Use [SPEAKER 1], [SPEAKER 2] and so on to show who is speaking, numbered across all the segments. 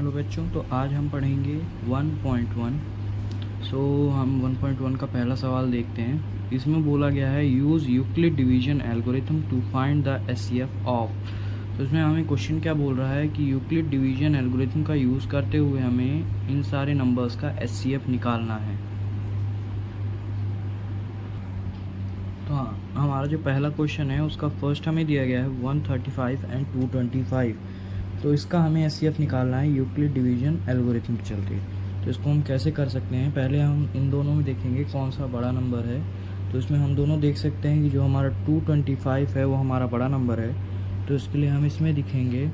[SPEAKER 1] Hello बच्चों, तो आज हम पढ़ेंगे 1.1। हम 1.1 का पहला सवाल देखते हैं। इसमें बोला गया है use Euclid division algorithm to find the HCF of. तो इसमें हमें क्वेश्चन क्या बोल रहा है कि यूक्लिड डिवीजन एल्गोरिथम का यूज़ करते हुए हमें इन सारे नंबर्स का एचसीएफ निकालना है। तो हाँ, हमारा जो पहला क्वेश्चन है उसका फर्स्ट हमें दिया गया है 135 एंड 225। तो इसका हमें एचसीएफ निकालना है यूक्लिड डिवीजन एल्गोरिथम के चलते। तो इसको हम कैसे कर सकते हैं, पहले हम इन दोनों में देखेंगे कौन सा बड़ा नंबर है। तो इसमें हम दोनों देख सकते हैं कि जो हमारा 225 है वो हमारा बड़ा नंबर है। तो इसके लिए हम इसमें दिखेंगे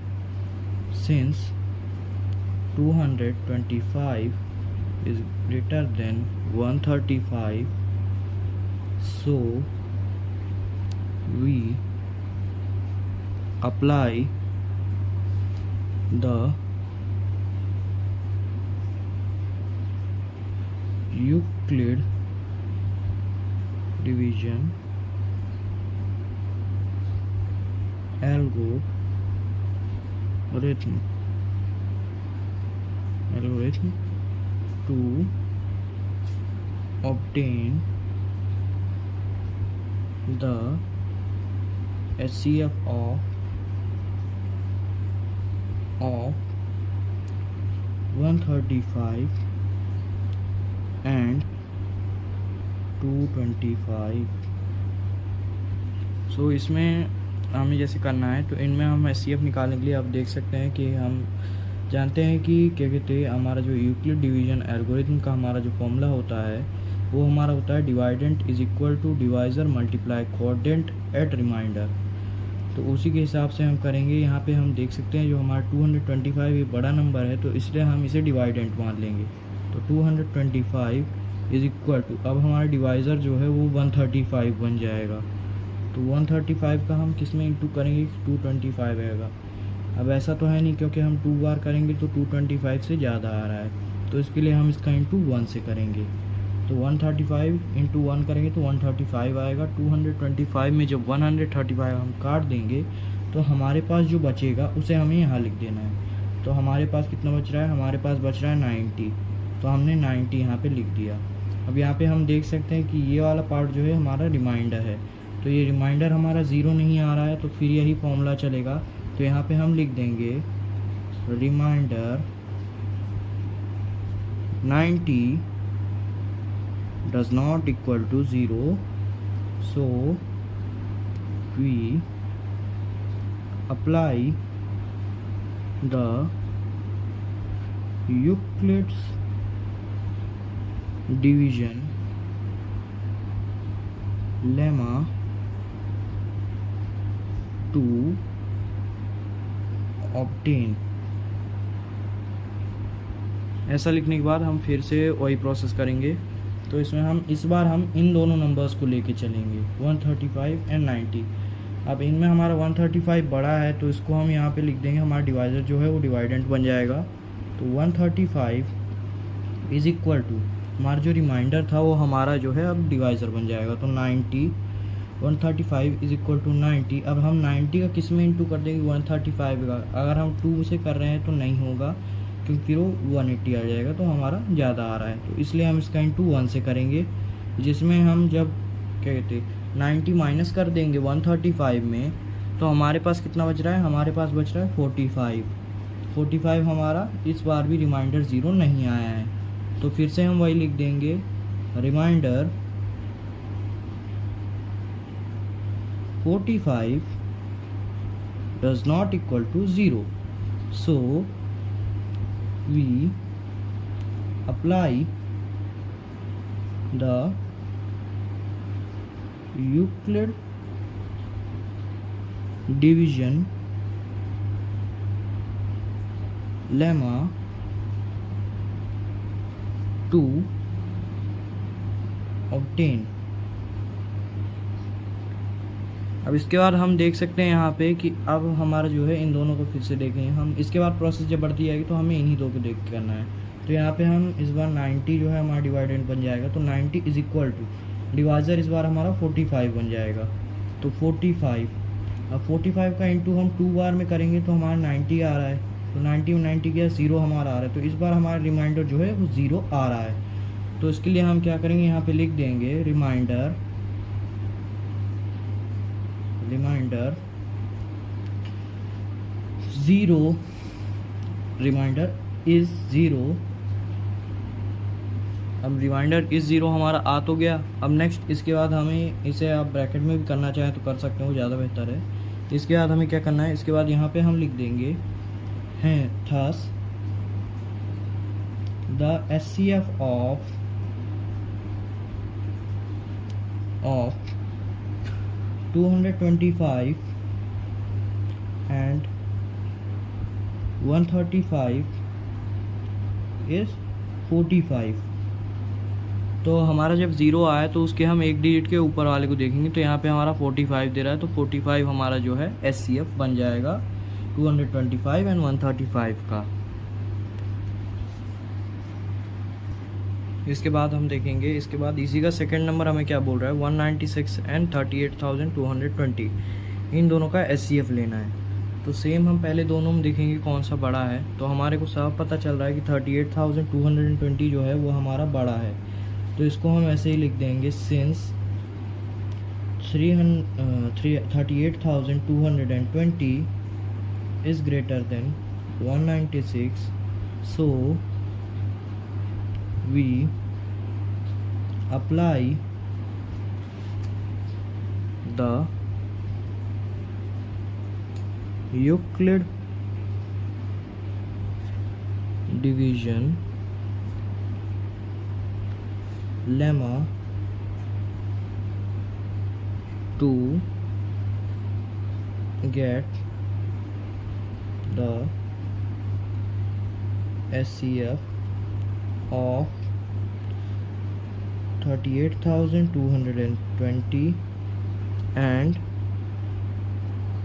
[SPEAKER 1] since 225 is greater then 135, so we apply the Euclid division algorithm to obtain the HCF of 135 and 225। इसमें हमें जैसे करना है, तो इनमें हम HCF निकालने के लिए आप देख सकते हैं कि हम जानते हैं कि क्या कहते हैं, हमारा जो यूक्लिड डिवीजन एल्गोरिथम का हमारा जो फॉर्मूला होता है वो हमारा होता है dividend is equal to divisor multiply coordinate at remainder. तो उसी के हिसाब से हम करेंगे। यहाँ पे हम देख सकते हैं जो हमारा 225 ये बड़ा नंबर है, तो इसलिए हम इसे डिवाइडेंट मान लेंगे। तो 225 इज इक्वल टू, अब हमारा डिवाइज़र जो है वो 135 बन जाएगा। तो 135 का हम किस में इंटू करेंगे, 225 आएगा। अब ऐसा तो है नहीं, क्योंकि हम 2 बार करेंगे तो 225 से ज़्यादा आ रहा है, तो इसके लिए हम इसका इंटू 1 से करेंगे। तो 135 इंटू 1 करेंगे तो 135 आएगा। 225 में जब 135 हम काट देंगे तो हमारे पास जो बचेगा उसे हमें यहाँ लिख देना है। तो हमारे पास कितना बच रहा है, हमारे पास बच रहा है 90। तो हमने 90 यहाँ पे लिख दिया। अब यहाँ पे हम देख सकते हैं कि ये वाला पार्ट जो है हमारा रिमाइंडर है, तो ये रिमाइंडर हमारा 0 नहीं आ रहा है, तो फिर यही फॉर्मूला चलेगा। तो यहाँ पे हम लिख देंगे reminder 90 does not equal to 0, so we apply the Euclid's division lemma to obtain। ऐसा लिखने के बाद हम फिर से वही प्रोसेस करेंगे। तो इसमें हम इस बार हम इन दोनों नंबर्स को लेके चलेंगे 135 एंड 90। अब इनमें हमारा 135 बड़ा है, तो इसको हम यहाँ पे लिख देंगे, हमारा डिवाइज़र जो है वो डिवाइडेंट बन जाएगा। तो 135 इज़ इक्वल टू, हमारा जो रिमाइंडर था वो हमारा जो है अब डिवाइज़र बन जाएगा। तो 90, 135 इज़ इक्वल टू 90। अब हम 90 का किस में इंटू कर देंगे, 135 का। अगर हम 2 से कर रहे हैं तो नहीं होगा, क्योंकि फिर वो 180 आ जाएगा, तो हमारा ज़्यादा आ रहा है। तो इसलिए हम इसका इंटू 1 से करेंगे, जिसमें हम जब क्या कहते 90 माइनस कर देंगे 135 में, तो हमारे पास कितना बच रहा है, हमारे पास बच रहा है 45 हमारा इस बार भी रिमाइंडर 0 नहीं आया है। तो फिर से हम वही लिख देंगे, remainder 45 does not equal to 0, so we apply the Euclid division lemma to obtain। अब इसके बाद हम देख सकते हैं यहाँ पे कि अब हमारा जो है इन दोनों को फिर से देखेंगे हम। इसके बाद प्रोसेस जब बढ़ती जाएगी तो हमें इन्हीं दो को देख के करना है। तो यहाँ पे हम इस बार 90 जो है हमारा डिवाइडेंट बन जाएगा। तो 90 इज इक्वल टू डिवाइजर इस बार हमारा 45 बन जाएगा। तो 45, अब 45 का इंटू हम 2 बार में करेंगे तो हमारा 90 आ रहा है। तो 90 क्या 0 हमारा आ रहा है, तो इस बार हमारा रिमाइंडर जो है वो 0 आ रहा है। तो इसके लिए हम क्या करेंगे, यहाँ पे लिख देंगे रिमाइंडर 0, रिमाइंडर इज 0। अब रिमाइंडर इज 0 हमारा आ तो गया। अब नेक्स्ट इसके बाद हमें इसे आप ब्रैकेट में भी करना चाहें तो कर सकते हो, ज़्यादा बेहतर है। इसके बाद हमें क्या करना है, इसके बाद यहाँ पे हम लिख देंगे हैं thus the SCF of 225 and 135 is 45। तो हमारा जब 0 आया तो उसके हम एक डिजिट के ऊपर वाले को देखेंगे, तो यहाँ पे हमारा 45 दे रहा है, तो 45 हमारा जो है SCF बन जाएगा 225 एंड 135 का। इसके बाद हम देखेंगे, इसके बाद इसी का सेकंड नंबर हमें क्या बोल रहा है, 196 एंड 38,220, इन दोनों का SCF लेना है। तो सेम हम पहले दोनों में देखेंगे कौन सा बड़ा है। तो हमारे को साफ पता चल रहा है कि 38,220 जो है वो हमारा बड़ा है, तो इसको हम ऐसे ही लिख देंगे since 38,220 is greater then 196, so we apply the Euclid division lemma to get the SCF of 38,220 and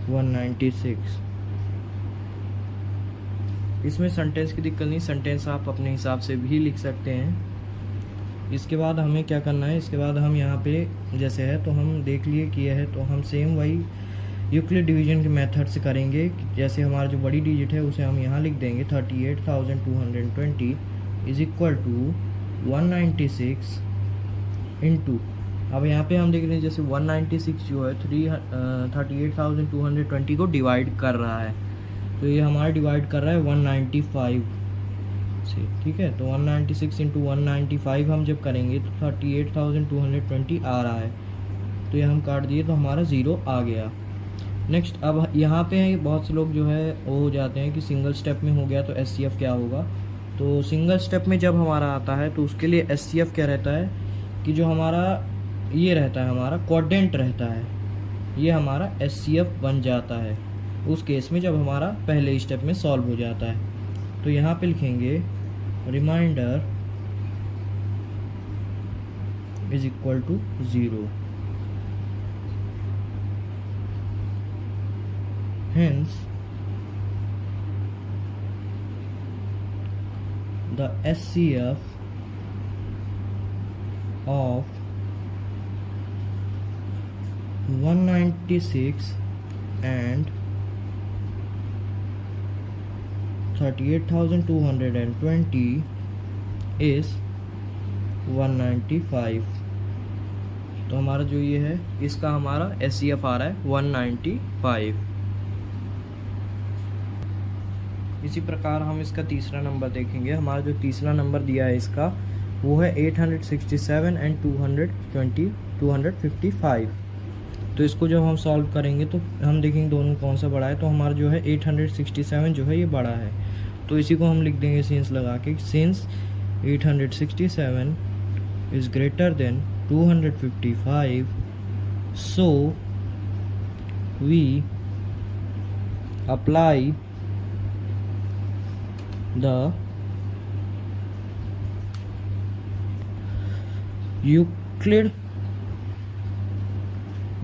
[SPEAKER 1] 196। इसमें सेंटेंस की दिक्कत नहीं, सेंटेंस आप अपने हिसाब से भी लिख सकते हैं। इसके बाद हमें क्या करना है, इसके बाद हम यहाँ पे जैसे है तो हम देख लिए किया है, तो हम सेम वही यूक्लिड डिवीजन के मेथड से करेंगे। जैसे हमारा जो बड़ी डिजिट है उसे हम यहाँ लिख देंगे 38,220 इज इक्वल टू 196 इंटू, अब यहाँ पे हम देख रहे हैं जैसे 196 जो है 38,220 को डिवाइड कर रहा है, तो ये हमारा डिवाइड कर रहा है 195 से, ठीक है। तो 196 इंटू 195 हम जब करेंगे तो 38,220 आ रहा है, तो ये हम काट दिए तो हमारा 0 आ गया। नेक्स्ट अब यहाँ पे बहुत से लोग जो है वो हो जाते हैं कि सिंगल स्टेप में हो गया तो SCF क्या होगा। तो सिंगल स्टेप में जब हमारा आता है तो उसके लिए SCF क्या रहता है कि जो हमारा ये रहता है, हमारा क्वाड्रेंट रहता है, ये हमारा SCF बन जाता है उस केस में जब हमारा पहले स्टेप में सॉल्व हो जाता है। तो यहाँ पे लिखेंगे remainder is equal to 0, hence the SCF of 196 and 38,220 is 195। तो हमारा जो ये है इसका हमारा SCF आ रहा है 195। इसी प्रकार हम इसका तीसरा नंबर देखेंगे। हमारा जो तीसरा नंबर दिया है इसका वो है 867 एंड 255। तो इसको जब हम सॉल्व करेंगे तो हम देखेंगे दोनों कौन सा बड़ा है। तो हमारा जो है 867 जो है ये बड़ा है, तो इसी को हम लिख देंगे सिंस लगा के, since 867 is greater than 255, so we apply the Euclid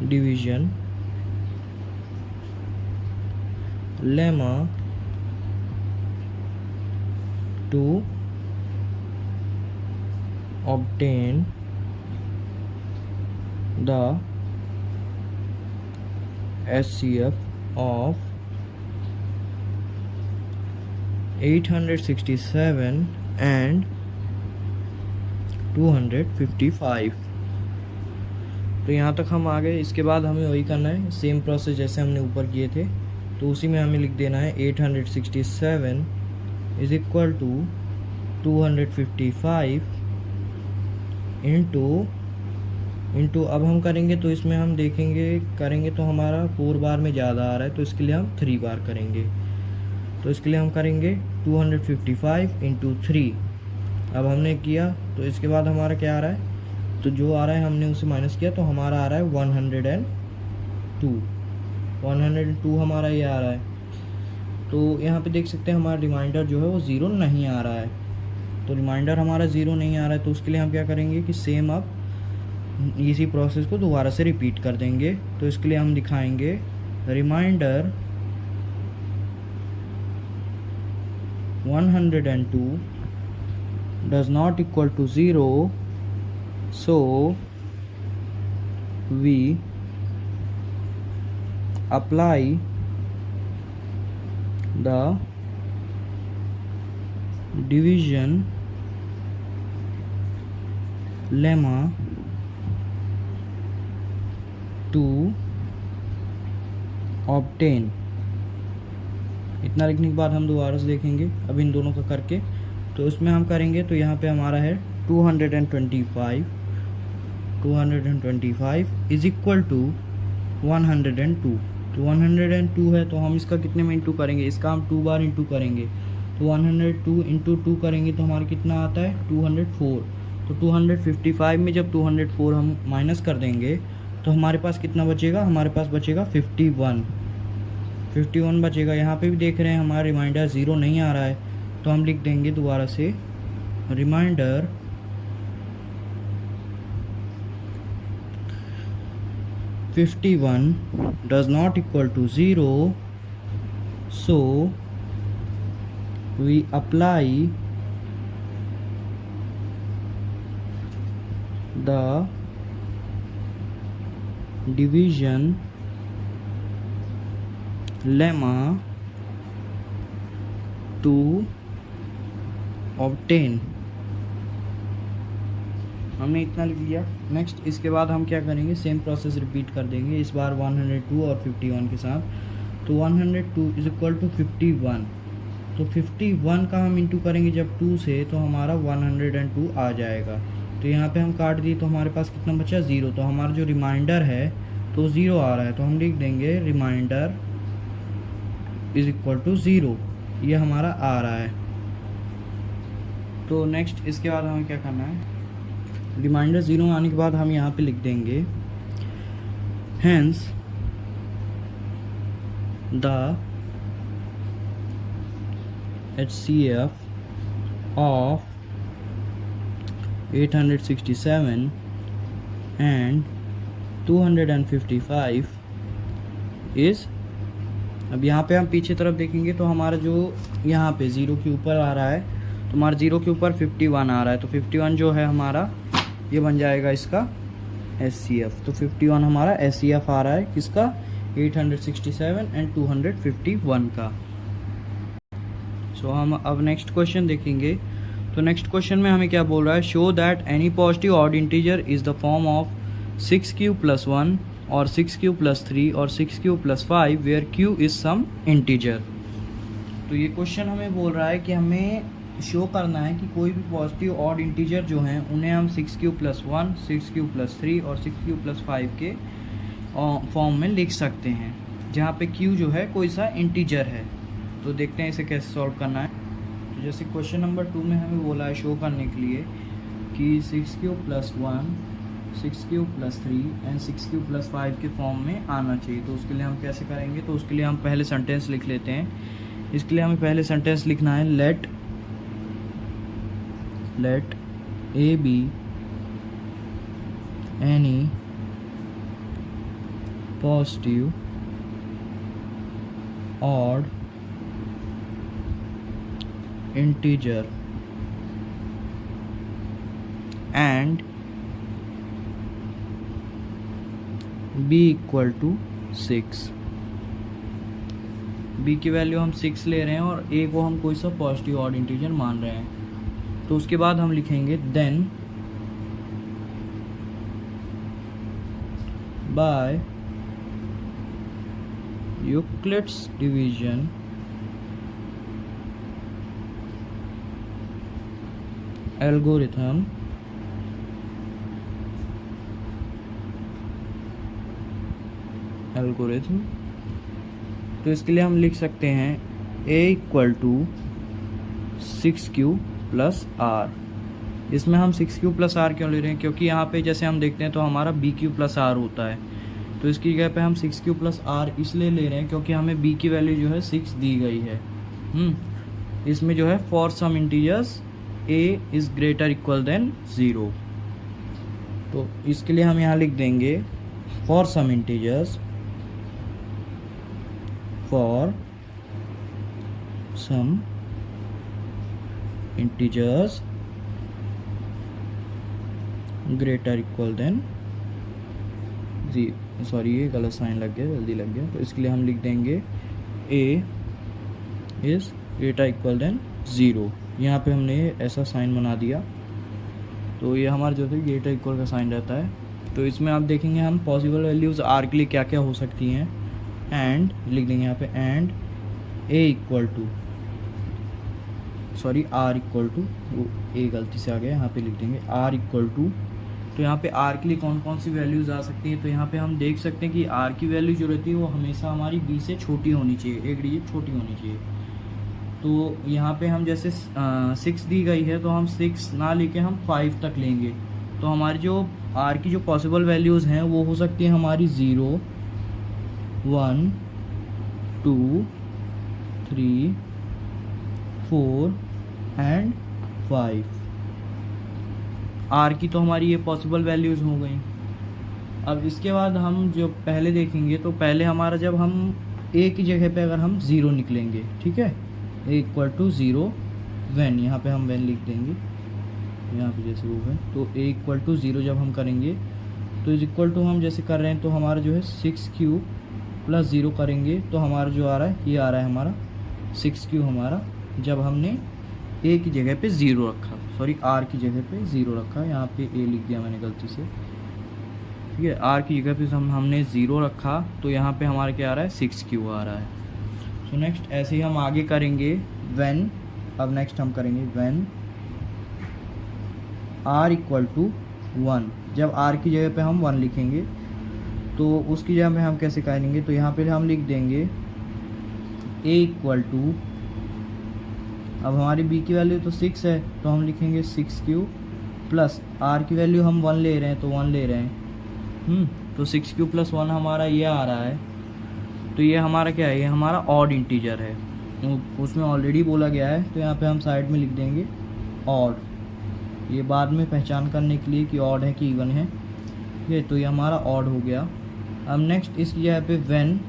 [SPEAKER 1] division lemma to obtain the SCF of 867 and 255। तो यहाँ तक हम आ गए। इसके बाद हमें वही करना है, सेम प्रोसेस जैसे हमने ऊपर किए थे, तो उसी में हमें लिख देना है 867 इज इक्वल टू 255 इंटू अब हम करेंगे तो इसमें हम करेंगे तो हमारा 4 बार में ज़्यादा आ रहा है, तो इसके लिए हम 3 बार करेंगे। तो इसके लिए हम करेंगे 255 इंटू 3। अब हमने किया तो इसके बाद हमारा क्या आ रहा है, तो जो आ रहा है हमने उसे माइनस किया तो हमारा आ रहा है 102 हमारा ये आ रहा है। तो यहाँ पे देख सकते हैं हमारा रिमाइंडर जो है वो ज़ीरो नहीं आ रहा है। तो रिमाइंडर हमारा ज़ीरो नहीं आ रहा है, तो उसके लिए हम क्या करेंगे कि सेम अब इसी प्रोसेस को दोबारा से रिपीट कर देंगे। तो इसके लिए हम दिखाएंगे reminder 102 does not equal to 0, so we apply the division lemma to obtain। इतना लिखने के बाद हम दोबारा से देखेंगे अब इन दोनों का करके। तो इसमें हम करेंगे तो यहाँ पे हमारा है 225 इज इक्वल टू 102। तो 102 है, तो हम इसका कितने में इंटू करेंगे, इसका हम 2 बार इंटू करेंगे। तो 102 इंटू 2 करेंगे तो हमारा कितना आता है 204। तो 255 में जब 204 हम माइनस कर देंगे तो हमारे पास कितना बचेगा, हमारे पास बचेगा 51 बचेगा। यहाँ पे भी देख रहे हैं हमारा रिमाइंडर ज़ीरो नहीं आ रहा है, तो हम लिख देंगे दोबारा से reminder 51 does not equal to 0, so we apply the division lemma to obtain। हमने इतना लिख लिया। नेक्स्ट इसके बाद हम क्या करेंगे, सेम प्रोसेस रिपीट कर देंगे, इस बार 102 और 51 के साथ। तो 102 इज इक्वल टू 51। तो 51 का हम इंटू करेंगे जब 2 से, तो हमारा 102 आ जाएगा। तो यहाँ पे हम काट दिए तो हमारे पास कितना बचा, 0। तो हमारा जो रिमाइंडर है तो 0 आ रहा है, तो हम लिख देंगे रिमाइंडर इज इक्वल टू 0। ये हमारा आ रहा है। तो नेक्स्ट इसके बाद हमें क्या करना है, रिमाइंडर 0 आने के बाद हम यहाँ पे लिख देंगे hence the HCF of 867 and 255 is. अब यहाँ पे हम पीछे तरफ देखेंगे तो हमारा जो यहाँ पे 0 के ऊपर आ रहा है, तो हमारा 0 के ऊपर 51 आ रहा है। तो 51 जो है हमारा ये बन जाएगा इसका HCF। तो 51 हमारा HCF आ रहा है किसका, 867 एंड 251 का। सो हम अब नेक्स्ट क्वेश्चन देखेंगे। तो नेक्स्ट क्वेश्चन में हमें क्या बोल रहा है, show that any positive odd integer is the form of 6q + 1 और 6q + 3 और 6q + 5 where q is some integer. तो ये क्वेश्चन हमें बोल रहा है कि हमें शो करना है कि कोई भी पॉजिटिव ऑड इंटीजर जो हैं उन्हें हम 6q + 1, 6q + 3 और 6q + 5 के फॉर्म में लिख सकते हैं, जहाँ पे q जो है कोई सा इंटीजर है। तो देखते हैं इसे कैसे सॉल्व करना है। तो जैसे क्वेश्चन नंबर 2 में हमें बोला है शो करने के लिए कि 6q + 1, 6q + 3 एंड 6q + 5 के फॉर्म में आना चाहिए। तो उसके लिए हम कैसे करेंगे, तो उसके लिए हम पहले सेंटेंस लिख लेते हैं। इसके लिए हमें पहले सेंटेंस लिखना है late A be any positive odd integer and b equal to 6। B की वैल्यू हम 6 ले रहे हैं और ए को हम कोई सा पॉजिटिव ऑड इंटीजर मान रहे हैं। तो उसके बाद हम लिखेंगे then by Euclid's division algorithm तो इसके लिए हम लिख सकते हैं a equal to 6q plus r. इसमें हम 6q प्लस आर क्यों ले रहे हैं, क्योंकि यहाँ पे जैसे हम देखते हैं तो हमारा bq प्लस आर होता है, तो इसकी जगह पे हम 6q प्लस आर इसलिए ले रहे हैं क्योंकि हमें b की वैल्यू जो है 6 दी गई है। इसमें जो है for some integers a is greater equal than 0, तो इसके लिए हम यहाँ लिख देंगे for some integers greater equal than ये गलत साइन लग गया, जल्दी लग गया, तो इसके लिए हम लिख देंगे a is greater equal than 0। यहाँ पे हमने ऐसा साइन बना दिया, तो ये हमारा जो है ग्रेटर इक्वल का साइन रहता है। तो इसमें आप देखेंगे हम पॉसिबल वैल्यूज़ r के लिए क्या क्या हो सकती हैं, एंड लिख देंगे यहाँ पे and a equal to r equal to, वो a गलती से आ गया, यहाँ पे लिख देंगे r इक्वल टू। तो यहाँ पे r के लिए कौन कौन सी वैल्यूज़ आ सकती हैं, तो यहाँ पे हम देख सकते हैं कि r की वैल्यू जो रहती है वो हमेशा हमारी b से छोटी होनी चाहिए, एक डिजिट छोटी होनी चाहिए। तो यहाँ पे हम जैसे 6 दी गई है तो हम 6 ना लेके हम 5 तक लेंगे, तो हमारी जो r की जो पॉसिबल वैल्यूज़ हैं वो हो सकती है हमारी 0, 1, 2, 3, 4 एंड 5। r की तो हमारी ये पॉसिबल वैल्यूज़ हो गई। अब इसके बाद हम जो पहले देखेंगे, तो पहले हमारा जब हम a की जगह पे अगर हम 0 निकलेंगे, ठीक है, a इक्वल टू 0 वैन, यहाँ पे हम वैन लिख देंगे, यहाँ पे जैसे वो है, तो a इक्वल टू 0 जब हम करेंगे तो इज इक्वल टू हम जैसे कर रहे हैं तो हमारा जो है 6q प्लस 0 करेंगे तो हमारा जो आ रहा है ये आ रहा है हमारा 6q हमारा, जब हमने a की जगह पे 0 रखा, r की जगह पे 0 रखा, यहाँ पे a लिख दिया मैंने गलती से, ठीक है, r की जगह पे हमने 0 रखा, तो यहाँ पे हमारा क्या आ रहा है 6q आ रहा है। सो नेक्स्ट ऐसे ही हम आगे करेंगे व्हेन, अब नेक्स्ट हम करेंगे व्हेन r इक्वल टू 1, जब r की जगह पे हम 1 लिखेंगे तो उसकी जगह पे हम कैसे करेंगे, तो यहाँ पे हम लिख देंगे a इक्वल टू, अब हमारी b की वैल्यू तो 6 है तो हम लिखेंगे 6q प्लस r की वैल्यू हम 1 ले रहे हैं तो 1 ले रहे हैं, तो 6q प्लस 1 हमारा ये आ रहा है, तो ये हमारा क्या है, ये हमारा ऑड इंटीजर है, उसमें ऑलरेडी बोला गया है, तो यहाँ पे हम साइड में लिख देंगे ऑड, ये बाद में पहचान करने के लिए कि ऑड है कि इवन है, ये तो ये हमारा ऑड हो गया। अब नेक्स्ट इसकी जगह पे व्हेन,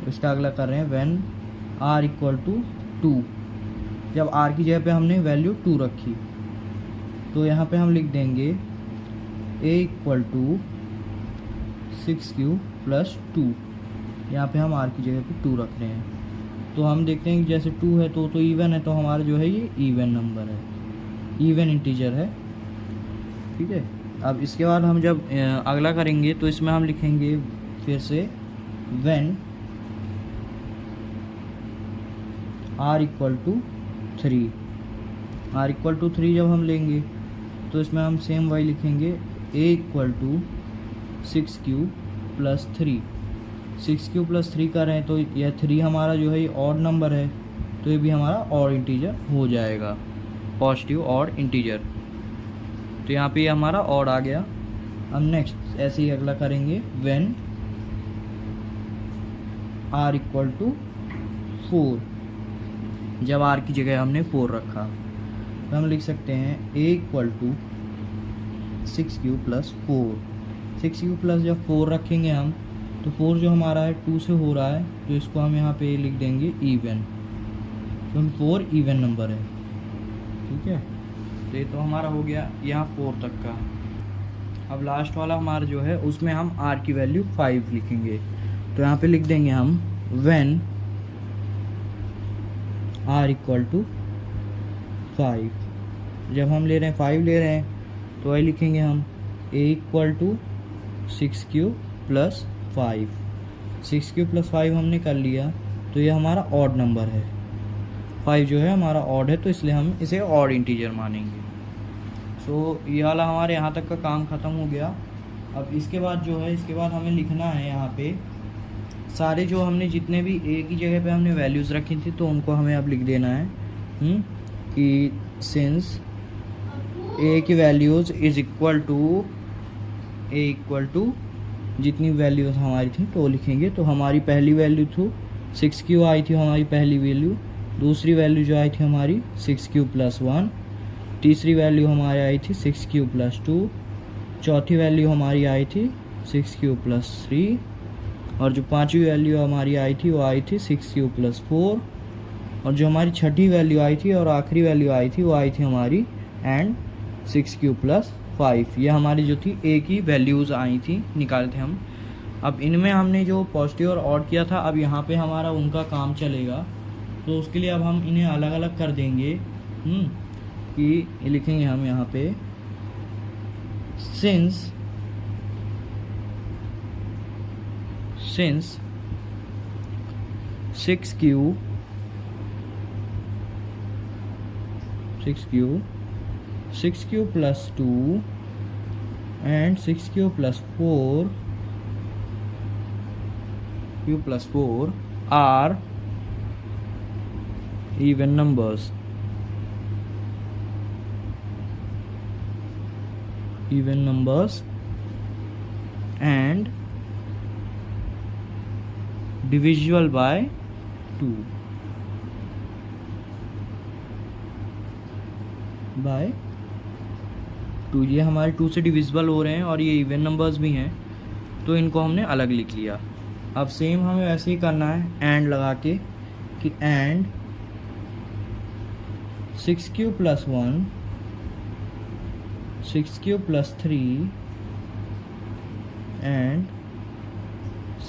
[SPEAKER 1] इसका अगला कर रहे हैं व्हेन r इक्वल टू 2, जब r की जगह पे हमने वैल्यू 2 रखी, तो यहाँ पे हम लिख देंगे a equal to 6q plus 2, यहाँ पे हम r की जगह पे 2 रख रहे हैं, तो हम देखते हैं कि जैसे 2 है तो इवन है, तो हमारा जो है ये इवन नंबर है, इवन इंटीजर है, ठीक है। अब इसके बाद हम जब अगला करेंगे तो इसमें हम लिखेंगे फिर से when r equal to 3, r equal to 3 जब हम लेंगे तो इसमें हम सेम वही लिखेंगे a equal to 6q plus 3, 6q plus 3 कर रहे हैं तो यह 3 हमारा जो है ये ऑड नंबर है, तो ये भी हमारा ऑड इंटीजर हो जाएगा, पॉजिटिव ऑड इंटीजर, तो यहाँ पे हमारा ऑड आ गया। अब नेक्स्ट ऐसे ही अगला करेंगे व्हेन r इक्वल टू 4, जब r की जगह हमने 4 रखा, तो हम लिख सकते हैं a equal to 6q plus 4, 6q plus जब 4 रखेंगे हम तो 4 जो हमारा है 2 से हो रहा है, तो इसको हम यहाँ पे लिख देंगे इवन, तो 4 इवन नंबर है, ठीक है। तो ये तो हमारा हो गया यहाँ 4 तक का। अब लास्ट वाला हमारा जो है उसमें हम r की वैल्यू 5 लिखेंगे, तो यहाँ पे लिख देंगे हम व्हेन r इक्वल टू 5। जब हम ले रहे हैं 5 ले रहे हैं तो वही लिखेंगे हम a equal to 6q plus 5। 6q plus 5 हमने कर लिया तो ये हमारा ऑड नंबर है। 5 जो है हमारा ऑड है तो इसलिए हम इसे ऑड इंटीजर मानेंगे। सो ये वाला हमारे यहाँ तक का काम ख़त्म हो गया। अब इसके बाद जो है, इसके बाद हमें लिखना है यहाँ पे सारे जो हमने जितने भी ए की जगह पे हमने वैल्यूज़ रखी थी तो उनको हमें अब लिख देना है कि सिंस ए की वैल्यूज़ इज़ इक्वल टू जितनी वैल्यूज़ हमारी थी तो लिखेंगे। तो हमारी पहली वैल्यू थी 6q आई थी हमारी पहली वैल्यू, दूसरी वैल्यू जो आई थी हमारी 6q प्लस 1, तीसरी वैल्यू हमारी आई थी 6q प्लस 2, चौथी वैल्यू हमारी आई थी 6q प्लस 3 और जो पांचवी वैल्यू हमारी आई थी वो आई थी 6q प्लस 4 और जो हमारी छठी वैल्यू आई थी और आखिरी वैल्यू आई थी वो आई थी हमारी एंड 6q प्लस 5। ये हमारी जो थी ए की वैल्यूज़ आई थी, निकाले थे हम। अब इनमें हमने जो पॉजिटिव और ऑड किया था, अब यहाँ पे हमारा उनका काम चलेगा। तो उसके लिए अब हम इन्हें अलग अलग कर देंगे कि लिखेंगे हम यहाँ पे since 6q plus 2 and 6q plus 4 are even numbers and divisible by 2 ये हमारे 2 से डिविजिबल हो रहे हैं और ये इवन नंबर्स भी हैं तो इनको हमने अलग लिख लिया। अब सेम हमें वैसे ही करना है एंड लगा के कि and 6q plus 1, 6q plus 3 and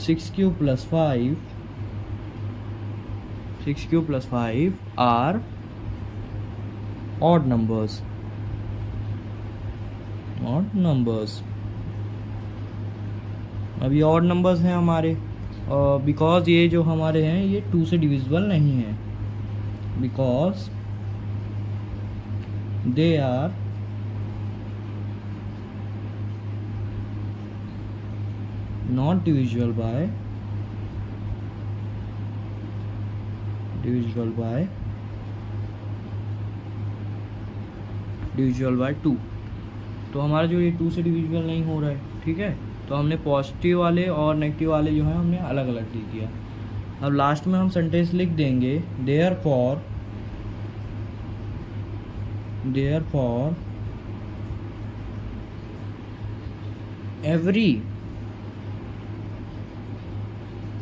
[SPEAKER 1] 6q plus 5 are odd numbers। अब ये odd numbers हैं हमारे बिकॉज ये जो हमारे हैं ये 2 से डिविजिबल नहीं है, because they are not divisible by 2। तो हमारा जो ये 2 से डिविजिबल नहीं हो रहा है, ठीक है, तो हमने पॉजिटिव वाले और नेगेटिव वाले जो हैं हमने अलग अलग लिख दिया। अब लास्ट में हम सेंटेंस लिख देंगे देयरफॉर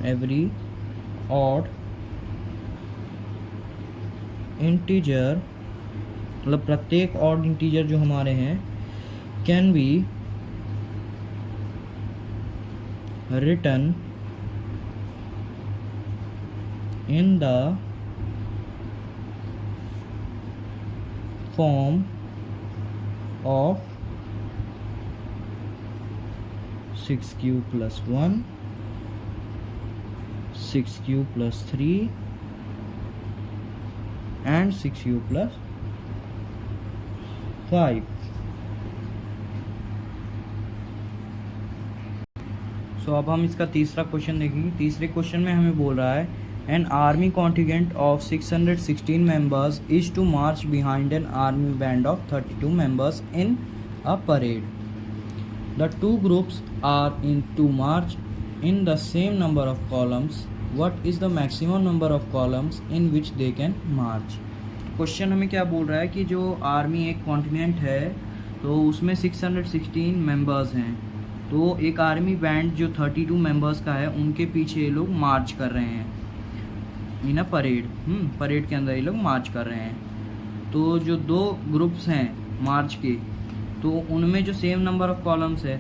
[SPEAKER 1] every odd integer, मतलब प्रत्येक ऑड इंटीजर जो हमारे हैं can be written in the form of 6q plus 1, 6q plus 3 and 6q plus 5। So अब हम इसका तीसरा क्वेश्चन देखेंगे। तीसरे क्वेश्चन में हमें बोल रहा है an army contingent of 616 members is to march behind an army band of 32 members in a parade. The two groups are in to march in the same number of columns. What is the maximum number of columns in which they can march. Question हमें क्या बोल रहा है कि जो army एक continent है तो उसमें 616 मेंबर्स हैं, तो एक आर्मी बैंड जो 32 मेंबर्स का है उनके पीछे ये लोग मार्च कर रहे हैं इन अ परेड। परेड के अंदर ये लोग मार्च कर रहे हैं। तो जो दो ग्रुप्स हैं मार्च के, तो उनमें जो सेम नंबर ऑफ कॉलम्स है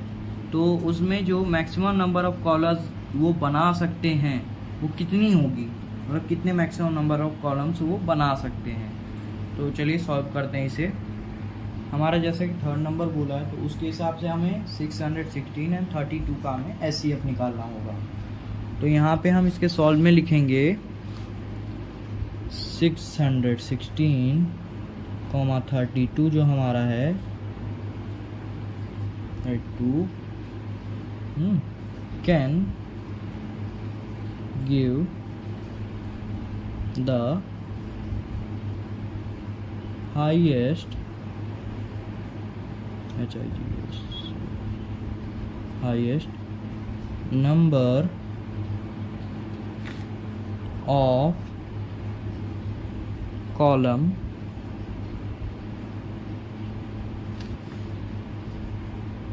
[SPEAKER 1] तो उसमें जो मैक्सिमम नंबर ऑफ कॉलम्स वो बना सकते हैं वो कितनी होगी, मतलब कितने मैक्सिमम नंबर ऑफ कॉलम्स वो बना सकते हैं। तो चलिए सॉल्व करते हैं इसे। हमारा जैसे कि थर्ड नंबर बोला है, तो उसके हिसाब से हमें 616 एंड 32 का हमें SCF निकालना होगा। तो यहाँ पे हम इसके सॉल्व में लिखेंगे 616, 32 जो हमारा है 32 can give the highest number of column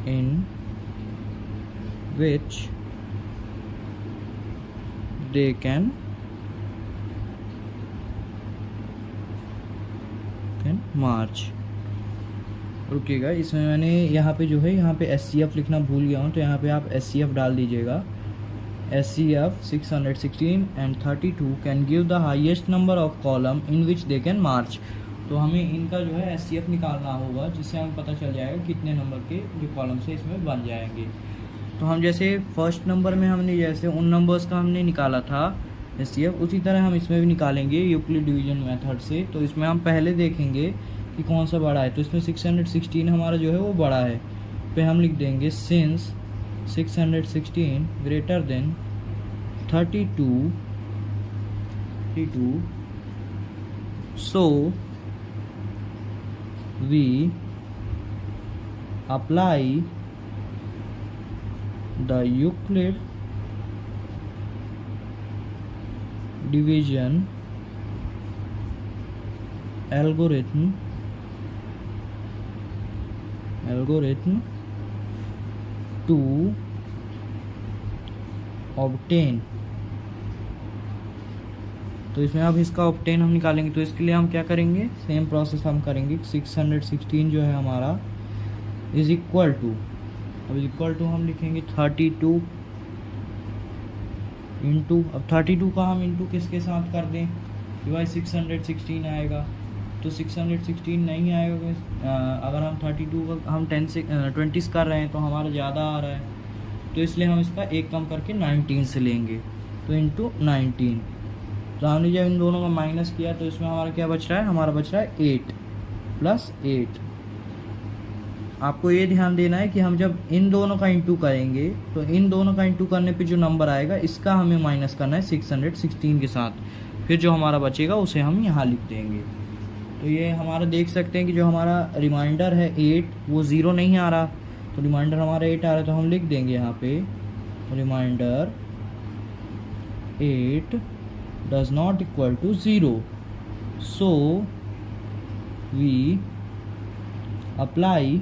[SPEAKER 1] in which they can march। रुकिएगा, इसमें मैंने यहाँ पे जो है यहाँ पे SCF लिखना भूल गया हूँ, तो यहाँ पे आप SCF डाल दीजिएगा। SCF 616 and 32 can give the highest number of column in which they can march. तो हमें इनका जो है SCF निकालना होगा, जिससे हमें पता चल जाएगा कितने नंबर के जो कॉलम से इसमें बन जाएंगे। तो हम जैसे फर्स्ट नंबर में हमने जैसे उन नंबर्स का हमने निकाला था SCF, उसी तरह हम इसमें भी निकालेंगे यूक्लिड डिवीजन मेथड से। तो इसमें हम पहले देखेंगे कि कौन सा बड़ा है। तो इसमें 616 हमारा जो है वो बड़ा है, पे हम लिख देंगे since 616 greater than 32 so we apply the Euclid division algorithm to obtain। तो इसमें अब इसका ऑब्टेन हम निकालेंगे। तो इसके लिए हम क्या करेंगे, सेम प्रोसेस हम करेंगे। 616 जो है हमारा इज इक्वल टू, अब इक्वल टू हम लिखेंगे 32 इंटू, अब 32 का हम इंटू किसके साथ कर दें कि भाई 616 आएगा। तो 616 नहीं आएगा, अगर हम 32 का हम 20 कर रहे हैं तो हमारा ज़्यादा आ रहा है, तो इसलिए हम इसका एक कम करके 19 से लेंगे। तो इंटू 19, तो हमने जब इन दोनों का माइनस किया तो इसमें हमारा क्या बच रहा है, हमारा बच रहा है 8 + 8। आपको ये ध्यान देना है कि हम जब इन दोनों का इंटू करेंगे तो इन दोनों का इंटू करने पे जो नंबर आएगा इसका हमें माइनस करना है 616 के साथ, फिर जो हमारा बचेगा उसे हम यहाँ लिख देंगे। तो ये हमारा देख सकते हैं कि जो हमारा रिमाइंडर है 8 वो 0 नहीं आ रहा, तो रिमाइंडर हमारा 8 आ रहा है, तो हम लिख देंगे यहाँ पे remainder 8 does not equal to 0, so we apply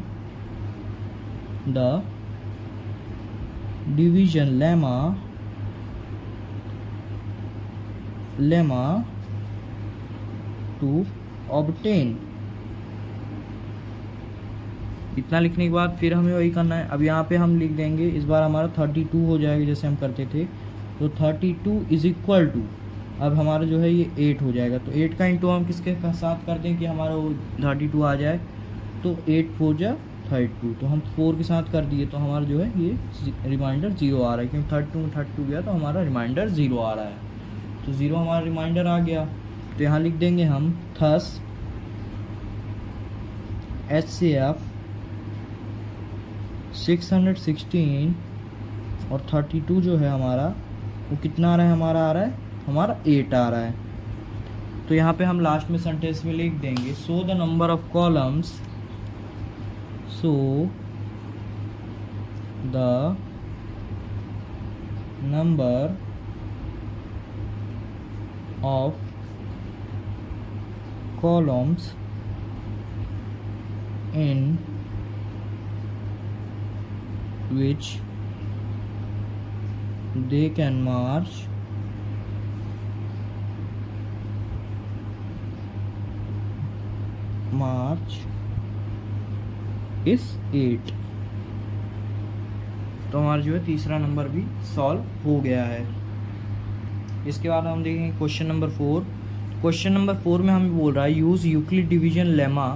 [SPEAKER 1] the division lemma to obtain. इतना लिखने के बाद फिर हमें वही करना है। अब यहाँ पे हम लिख देंगे, इस बार हमारा 32 हो जाएगा जैसे हम करते थे। तो 32 इज इक्वल टू, अब हमारा जो है ये 8 हो जाएगा। तो 8 का इंटू हम किसके साथ कर दें कि हमारा वो 32 आ जाए। तो 8 4 जा 32, तो हम 4 के साथ कर दिए, तोएर जो है ये रिमाइंडर 0 आ रहा है, क्योंकि 32 में 32 गया तो हमारा रिमाइंडर 0 आ रहा है। तो 0 हमारा रिमाइंडर आ गया। तो यहाँ लिख देंगे हम थस HCF 616 और 32 जो है हमारा वो कितना आ रहा है, हमारा 8 आ रहा है। तो यहाँ पे हम लास्ट में सेंटेंस में लिख देंगे so the number of columns, so the number of columns in which they can march is 8। तो हमारा जो है तीसरा नंबर भी सॉल्व हो गया है। इसके बाद हम देखेंगे क्वेश्चन नंबर 4। क्वेश्चन नंबर 4 में हमें बोल रहा है use Euclid division lemma